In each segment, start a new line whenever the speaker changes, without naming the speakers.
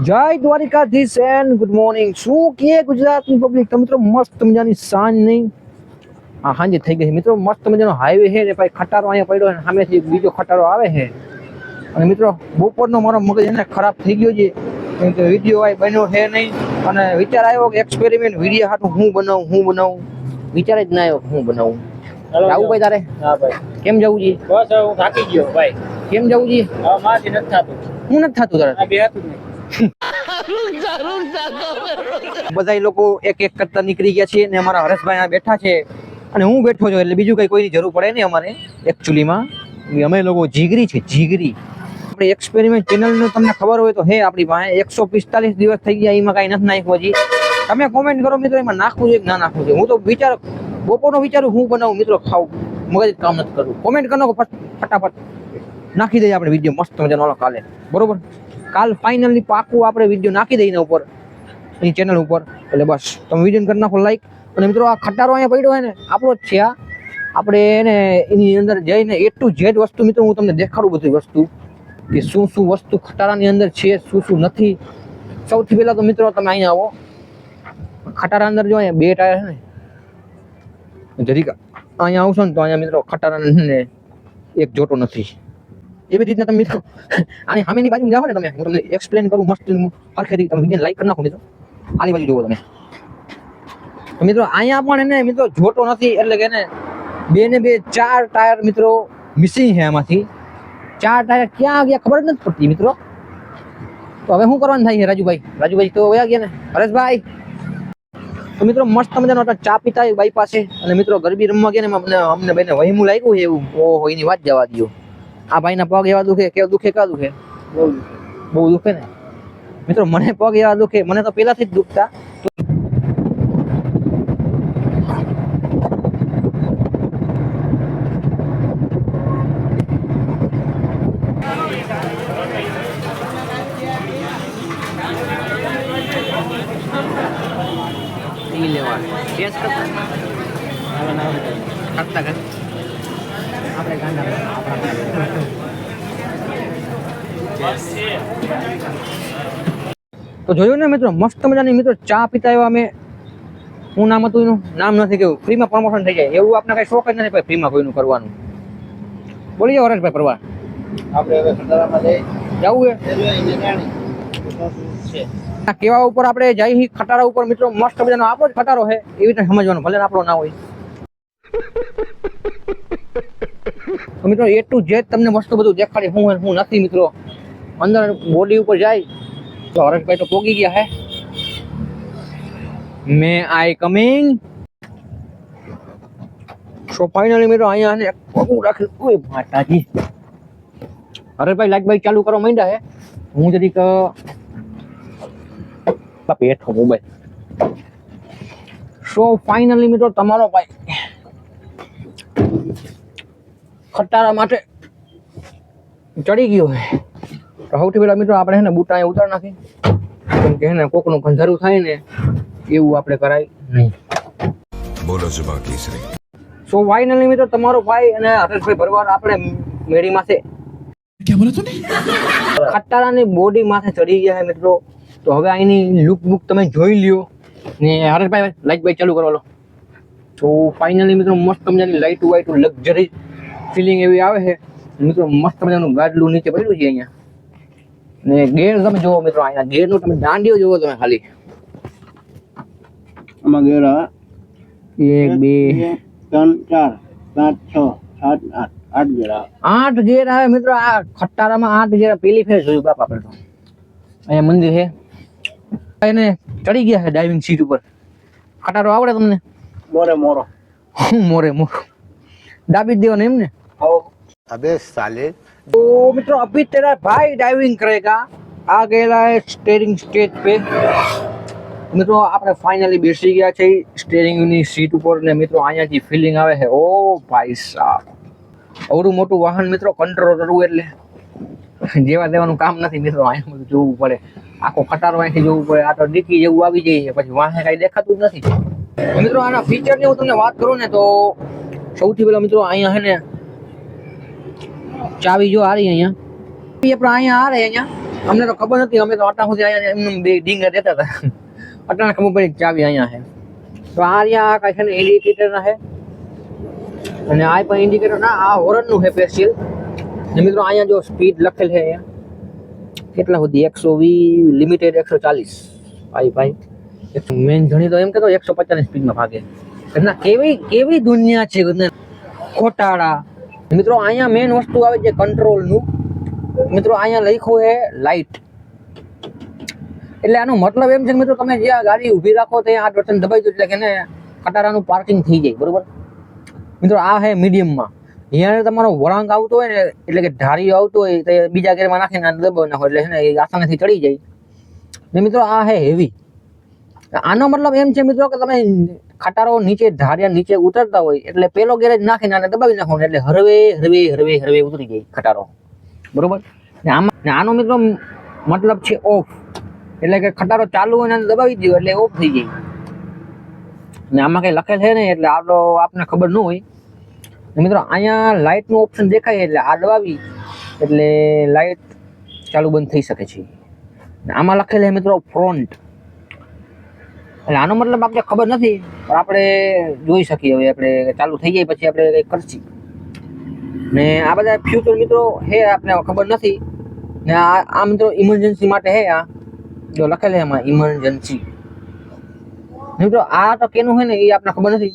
જય Dwarkadhish and good morning. શું કે ગુજરાતની પબ્લિક? તો મિત્રો મસ્ત મજાની સાંજ નહીં, હા સાંજે થઈ ગઈ મિત્રો. મસ્ત મજાનો હાઈવે છે ને ભાઈ, ખટારો અહીંયા પડ્યો છે, સામેથી બીજો ખટારો આવે છે. અને મિત્રો બપોરનો મારો મગજ એને ખરાબ થઈ ગયો છે, કેમ કે વિડીયો આ બન્યો છે નહીં. અને વિચાર આવ્યો કે એક્સપેરિમેન્ટ વિડીયો હાટું હું બનાવું વિચાર જ ના આવ્યો હું બનાવું. આવું ભાઈ તારે?
હા ભાઈ.
કેમ જવું છે?
બસ હું થાકી ગયો ભાઈ.
કેમ જવું છે?
હવે મારાથી નથી થતું.
હું નથી થતું તારે?
આ બે હતું જ નહીં.
બધા લોકો એક એક કરતા નીકળી ગયા છે ને અમારા હરેશભાઈ આ બેઠા છે અને હું બેઠો છું, એટલે બીજું કઈ કોઈની જરૂર પડે નહીં અમારે. એકચ્યુઅલીમાં અમે લોકો જીગરી છે, જીગરી. આપણી એક્સપેરિમેન્ટ ચેનલનું તમને ખબર હોય તો હે આપણી પાસે 145 દિવસ થઈ ગયા, એમાં કાંઈ નથી નાખ્યું હજી. તમે કોમેન્ટ કરો મિત્રો, એમાં નાખવું છે કે ના નાખવું છે. હું તો બપોરનો વિચારું હું બનાવું મિત્રો, ખાવું, મગજ કામ નથી કરવું. કોમેન્ટ કરો ફટાફટ નાખી દઈએ આપણે વિડીયો મસ્ત મજાનો કાલે, બરોબર? કાલ ફાઇનલી પાકું આપણે વિડીયો નાખી દઈએ એના ઉપર, એની ચેનલ ઉપર. એટલે બસ તમે વિડીયો કરી નાખો લાઈક. અને મિત્રો આ ખટારો અહીંયા પડ્યો હોય ને, આપણો જ છે આ. આપણે એને એની અંદર જઈને A to Z વસ્તુ મિત્રો હું તમને દેખાડું, બધી વસ્તુ કે શું શું વસ્તુ ખટારાની અંદર છે, શું શું નથી. સૌથી પહેલા તો મિત્રો તમે અહીંયા આવો. ખટારા અંદર જો અહીંયા બે ટાયર છે ને, જરીક અહીંયા આવશો ને તો અહીંયા મિત્રો ખટારાને એક જોટો નથી. એવી રીતના તમે મિત્રો આની સામેની બાજુ જાઓ ને, તમે હું તમને એક્સપ્લેન કરું મસ્ત હરખેથી. તમે વિડીયો લાઈક કરી નાખો મિત્રો, આની બાજુ જુઓ તમે. તો મિત્રો અહીંયા પણ એને મિત્રો જોટો નથી, એટલે કે એને બે ને બે 4 ટાયર મિત્રો મિસિંગ છે. એમાંથી 4 ટાયર ક્યાં ગયા ખબર જ નથી પડતી મિત્રો. તો હવે શું કરવાનું થાય છે રાજુભાઈ તો વયા ગયા ને. હરેશભાઈ તો મિત્રો મસ્ત મજાનો ચા પીતા બાઈ પાસે, અને મિત્રો ગરબી રમવા ગયા ને અમને બેને વહીમું લાગ્યું છે એવું. ઓહો, એની વાત જવા દો. આ ભાઈના પગ એવા દુખે, કેવા દુખે, કા દુખે? બહુ દુખે ને મિત્રો. મને પગ એવા દુખે, મને તો પહેલાથી જ દુખતા. તો જોયું ને મિત્રો, મસ્ત મજાની મિત્રો ચા પીતા એવા અમે. શું નામ હતું એનું? નામ નથી કેવું, ફ્રીમાં પ્રમોશન થઈ જાય એવું આપણે કઈ શોખ જ નથી ફ્રીમાં કોઈનું કરવાનું. બોલી જાઓ હરેશભાઈ પરવાર.
આપણે હવે ખટારામાં
જવું
છે.
આ કેવા ઉપર આપણે જઈ ખટારા ઉપર મિત્રો, મસ્ત મજાનો આપણો જ ખટારો છે એવી રીતે સમજવાનું, ભલે આપણો ના હોય. તો મિત્રો A to Z તમને મસ્ત બધું દેખાડી હું નથી મિત્રો. અંદર બોડી ઉપર જાય તો હરેશભાઈ તો પોગી ગયા હે. મે આઈ કમિંગ. સો ફાઇનલી મિત્રો અહીંયા ને પગું રાખી. ઓય માતાજી, હરેશભાઈ લાઈટ બાઈક ચાલુ કરવા માંડ્યા હે. હું જરીક પેઠો મોબાઈલ. સો ફાઇનલી મિત્રો તમારો ભાઈ ખટારા માટે ચડી ગયો હે. સૌથી પહેલા મિત્રો આપણે છે ને બુટા અહીંયા ઉતાર નાખી, કેમ કે ને કોકનું ગંધારું થાય ને એવું આપણે કરાય નહીં.
બોલો જુબા કેસરી.
સો ફાઇનલી મિત્રો તમારો ભાઈ અને હરેશભાઈ ભરવાડ આપણે મેડી માથે ખટારાની બોડી માથે ચડી ગયા છે મિત્રો. તો હવે અહીંની લુક બુક તમે જોઈ લ્યો ને. હરેશભાઈ લાઈટ બાઈક ચાલુ કરવા લો. તો ફાઇનલી મિત્રો મસ્ત મજાની લાઈટ વાઈટ લક્ઝરી ફિલિંગ એવી આવે છે મિત્રો. મસ્ત મજાનું ગાડલું નીચે પડ્યું છે અહીંયા. ને ગેર તમે જોવો મિત્રો, અહીંયા ગેરનું તમે દાંડીઓ જોવો તમે ખાલી.
આમાં ગેર
1 2
3 4 5 6 7 8 ગેર આવે.
8 ગેર આવે મિત્રો. આ ખટારામાં 8 ગેર પહેલી ફેર જોયું બાપ આપણે તો. અહીંયા મંદિર છે, એને ચડી ગયા છે ડાઇવિંગ સીટ ઉપર. ખટારો આવડે તમને?
મોરો
મોરે દાબી જ દેવાનો એમ ને.
અબે સાલે.
तो मित्रों अभी तेरा भाई ड्राइविंग करेगा. आ गया है स्टीयरिंग स्टेज पे. મિત્રો આપણે ફાઇનલી બેસી ગયા છે સ્ટીયરિંગ ની સીટ ઉપર ને મિત્રો અહીંયાથી ફીલિંગ આવે છે. ઓ ભાઈ સાહેબ, આવડું મોટું વાહન મિત્રો કંટ્રોલ કરવું એટલે જેવા દેવાનું કામ નથી મિત્રો. અહીંયા બધું જોવું પડે, આખો ખટારો અહીંથી જોવું પડે. આ તો ડીકી જેવું આવી જાય, પછી વાહે કઈ દેખાતું જ નથી મિત્રો. આના ફીચર ની હું તમને વાત કરું ને તો સૌથી પહેલા મિત્રો અહીંયા છે ને ચાવી જો આ રહી, અહીંયા અહીંયા આ રહી, અહીંયા અમને તો ખબર નથી, અમે તો અટા સુધી અહીંયા એમનું બે ડીંગા દેતા હતા. અટાણે ખબર પડી કે ચાવી અહીંયા છે. તો આ રહ્યા કાંઈ છે ને ઇન્ડિકેટર છે, અને આ પણ ઇન્ડિકેટર ના આ હોરનનું છે સ્પેશિયલ. ને મિત્રો અહીંયા જો સ્પીડ લખેલ છે અહીંયા કેટલા સુધી 120 લિમિટેડ 140 ભાઈ મેન ધણી તો એમ કહેતો 150 સ્પીડમાં ભાગે. ના કેવી દુનિયા છે ખોટાડા. મિત્રો અહીંયા મેન વસ્તુ આવે છે કંટ્રોલનું. મિત્રો અહીંયા લખ્યું છે લાઇટ, એટલે આનો મતલબ એમ છે કે મિત્રો તમે જ્યાં ગાડી ઊભી રાખો ત્યાં આ બટન દબાવી દો એટલે કે ને ખટારાનું પાર્કિંગ થઈ જાય, બરોબર. મિત્રો આ છે મીડિયમમાં. અહીંયા તમારો વળાંક આવતો હોય ને એટલે કે ધારીઓ આવતો હોય તો બીજા ગેરમાં નાખીને દબાવી નાખો એટલે છે ને એ આસાનીથી ચડી જાય. ને મિત્રો આ છે હેવી. આનો મતલબ એમ છે મિત્રો કે તમે ખટારો નીચે ધારિયા નીચે ઉતરતા હોય એટલે પેલો ગેરેજ નાખીને આને દબાવી નાખો એટલે હરવે ઉતરી જાય ખટારો, બરોબર. ને આનો મિત્રો મતલબ છે ઓફ, એટલે કે ખટારો ચાલુ હોય ને દબાવી દો એટલે ઓફ થઈ જાય. ને આમાં કઈ લખેલ છે ને એટલે આપને ખબર ન હોય. મિત્રો અહીંયા લાઇટ નું ઓપ્શન દેખાય એટલે આ દબાવી એટલે લાઇટ ચાલુ બંધ થઈ શકે છે. આમાં લખેલ છે મિત્રો ફ્રન્ટ, એટલે આનો મતલબ આપણે ખબર નથી પણ આપણે જોઈ શકીએ. હવે આપણે ચાલુ થઈ જાય પછી આપણે કંઈક કરશી. ને આ બધા ફ્યુચર મિત્રો હે આપણે ખબર નથી. ને આ મિત્રો ઇમરજન્સી માટે હે, આ જો લખેલ છે એમાં ઇમરજન્સી. મિત્રો આ તો કેનું હોય ને એ આપણે ખબર નથી.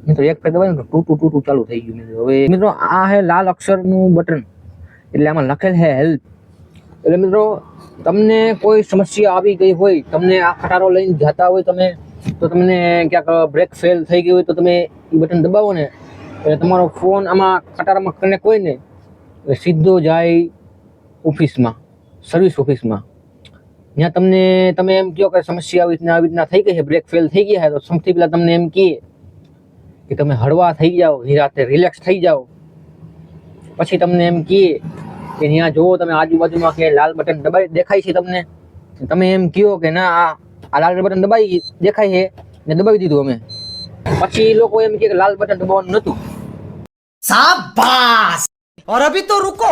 મિત્રો એક પે દબાવ્યું તો ટુ ચાલુ થઈ ગયું. મિત્રો હવે મિત્રો આ હે લાલ અક્ષરનું બટન, એટલે આમાં લખેલ છે હેલ્પ. એટલે મિત્રો તમને કોઈ સમસ્યા આવી ગઈ હોય, તમને આ ખટારો લઈને જતા હોય તમે, તો તમને ક્યાંક બ્રેક ફેલ થઈ ગઈ હોય તો તમે એ બટન દબાવો ને એટલે તમારો ફોન આમાં ખટારામાં કનેક્ટ હોય ને એટલે સીધો જાય ઓફિસમાં, સર્વિસ ઓફિસમાં. ત્યાં તમે એમ કહો કે સમસ્યા આવી રીતના થઈ ગઈ છે, બ્રેક ફેલ થઈ ગયા છે, તો સૌથી પહેલાં તમને એમ કહે કે તમે હળવા થઈ જાઓ, નિરાતે રિલેક્સ થઈ જાઓ. પછી તમને એમ કહે કે ત્યાં જોવો તમે આજુબાજુમાં કે લાલ બટન દબાઈ દેખાય છે તમને, તમે એમ કહો કે ના આ લાલ બટન દબાઈ દેખાય છે ને દબાવી દીધું અમે. પછી લોકો એમ કહે કે લાલ બટન દબાવવાનું નહોતું.
शाबाश और अभी तो रुको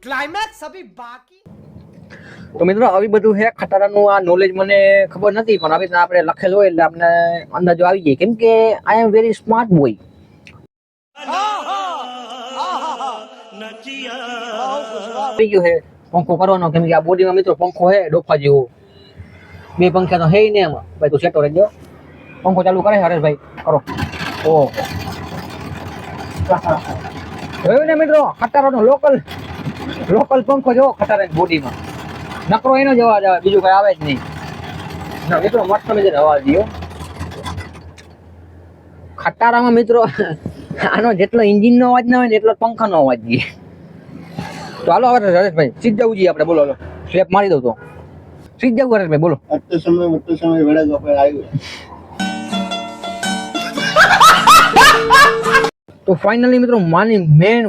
क्लाइमैक्स अभी बाकी.
તો મિત્રો આવી બધું છે ખટારાનું. આ નોલેજ મને ખબર નથી પણ આવી રીતના આપણે લખેલ હોય એટલે આપણે અંદાજો આવી જાય, કેમ કે આઈ એમ વેરી સ્માર્ટ બોય. થઈ ગયું છે પંખો કરવાનો, કેમ કે આ બોડીમાં મિત્રો પંખો છે ડોફા જેવો. બે પંખા તો હે ને એમાં. ભાઈ તું સેટો રહેજો. પંખો ચાલુ કરે હરેશભાઈ, કરો. ઓહો જોયું ને મિત્રો ખટારાનો લોકલ પંખો જેવો ખટારાની બોડીમાં. નકરો એનો જ અવાજ આવે, બીજું કઈ આવે જ નહીં. ના મિત્રો મસ્ત મજાનો અવાજ દિયો ખટારામાં. મિત્રો આનો જેટલો એન્જિનનો અવાજ ના હોય ને એટલો પંખાનો અવાજ દે. તો હાલો હવે હરેશભાઈ સીધ જવું જોઈએ આપણે. બોલો હાલો સ્લેપ મારી દઉં તો સીધ જવું હરેશભાઈ, બોલો.
અત્તો સમય વેળા પર આવ્યો.
તો ફાઇનલી મિત્રો માની મેન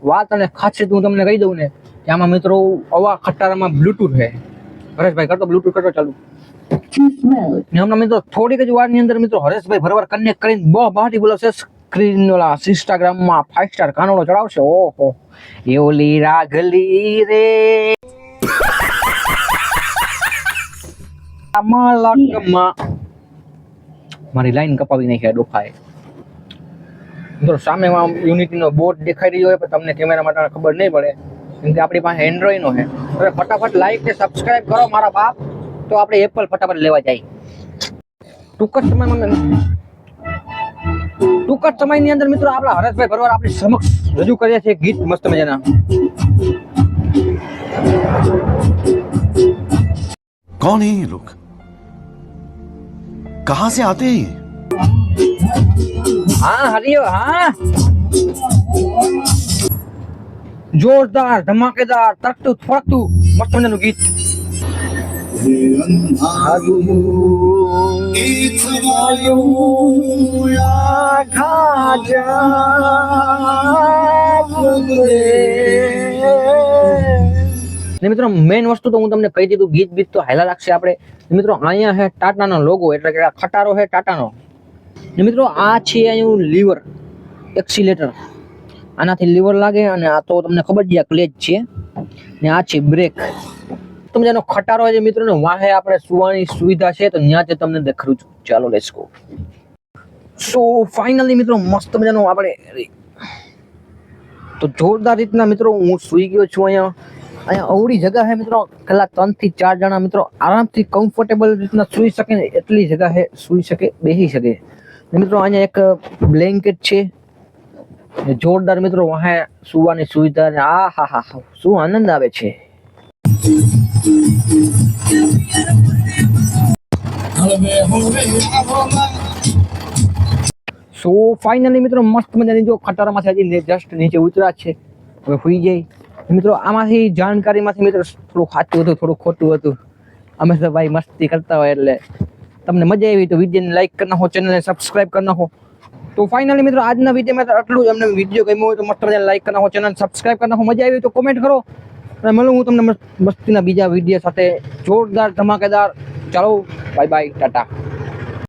વાત અને ખાસિયત હું તમને કહી દઉં ને કે આમાં મિત્રો અવા ખટારામાં બ્લૂટૂથ છે. હરેશભાઈ કરતો બ્લૂટૂથ કરતો ચાલુ. ને હમણાં મિત્રો થોડીક જ વારની અંદર મિત્રો હરેશભાઈ ભરવાર કનેક્ટ કરીને બહાટી બોલાવશે. સ્ક્રીન ઓલા ઇન્સ્ટાગ્રામમાં 5 સ્ટાર કાનોડો ચડાવશે. ઓહો એ ઓલી રાગલી રે મલકમાં મારી લાઈન કપાવી નાખી ડોફાએ. મિત્રો સામે યુનિટીનો બોર્ડ દેખાઈ રહ્યો હોય પણ તમને કેમેરા માટે ખબર નહીં પડે કેમ કે આપણી પાસે એન્ડ્રોઈડનો છે. હવે ફટાફટ લાઈક ને સબસ્ક્રાઇબ કરો મારા બાપ, તો આપણે એપલ ફટાફટ લેવા જાય. ટૂંક જ સમયની અંદર મિત્રો આપણા હરેશભાઈ ભરવાડ આપણી સમક્ષ રજૂ કર્યા છે ગીત મસ્ત મજાના.
कौन है ये लोग, कहां से आते हैं ये?
हाँ हरियो हाँ જોરદાર ધમાકેદાર તરતું ફરતું મસ્ત મજાનું ગીત. ને મિત્રો મેઇન વસ્તુ તો હું તમને કહી દીધું, ગીત બીત તો હાલા લાગશે આપણે. મિત્રો અહીંયા છે ટાટાનો લોગો, એટલે કે ખટારો છે ટાટાનો. ને મિત્રો આ છે અહીંનું લીવર એક્સિલેટર. આનાથી લીવર લાગે, અને આ તો તમને ખબર છે આ ક્લેચ છે ને આ છે બ્રેક. તમે જેનો ખટારો છે મિત્રો ને વાહે આપણે સુવાની સુવિધા છે, તો ત્યાં જ તમને દેખાડું છું. ચાલો લેટ્સ ગો. સો ફાઇનલી મિત્રો મસ્ત મજાનો આપણે તો જોરદાર રીતના મિત્રો હું સુઈ ગયો છું. અહીંયા અવળી જગ્યા છે મિત્રો, કલા 3 થી 4 જણા મિત્રો આરામથી કમ્ફર્ટેબલ રીતના સુઈ શકે ને એટલી જગ્યા છે, સુઈ શકે, બેસી શકે. ને મિત્રો અહીંયા એક બ્લેન્કેટ છે ને જોરદાર મિત્રો વાહે સુવાની સુવિધા ને આ હા હા હા શું આનંદ આવે છે. સો ફાઇનલી મિત્રો મસ્ત મજાની જો ખટારામાંથી હજી જસ્ટ નીચે ઉતરા છે. હવે સુઈ જાય મિત્રો. આમાંથી જાણકારીમાંથી મિત્રો થોડું સાચું હતું, થોડું ખોટું હતું. અમે તો ભાઈ મસ્તી કરતા હોય એટલે તમને મજા આવી તો વિડીયોને લાઈક કરી નાખો, ચેનલને સબસ્ક્રાઇબ કરી નાખો. તો ફાઇનલી મિત્રો આજના વિડીયોમાં તો આટલું જ. અમને વિડીયો ગમ્યો હોય તો મસ્ત મજાને લાઈક કરી નાખો, ચેનલ સબસ્ક્રાઇબ કરી નાખો. મજા આવી તો કોમેન્ટ કરો અને મળું હું તમને મસ્તીના બીજા વિડીયો સાથે જોરદાર ધમાકેદાર. ચાલો બાય બાય, ટાટા.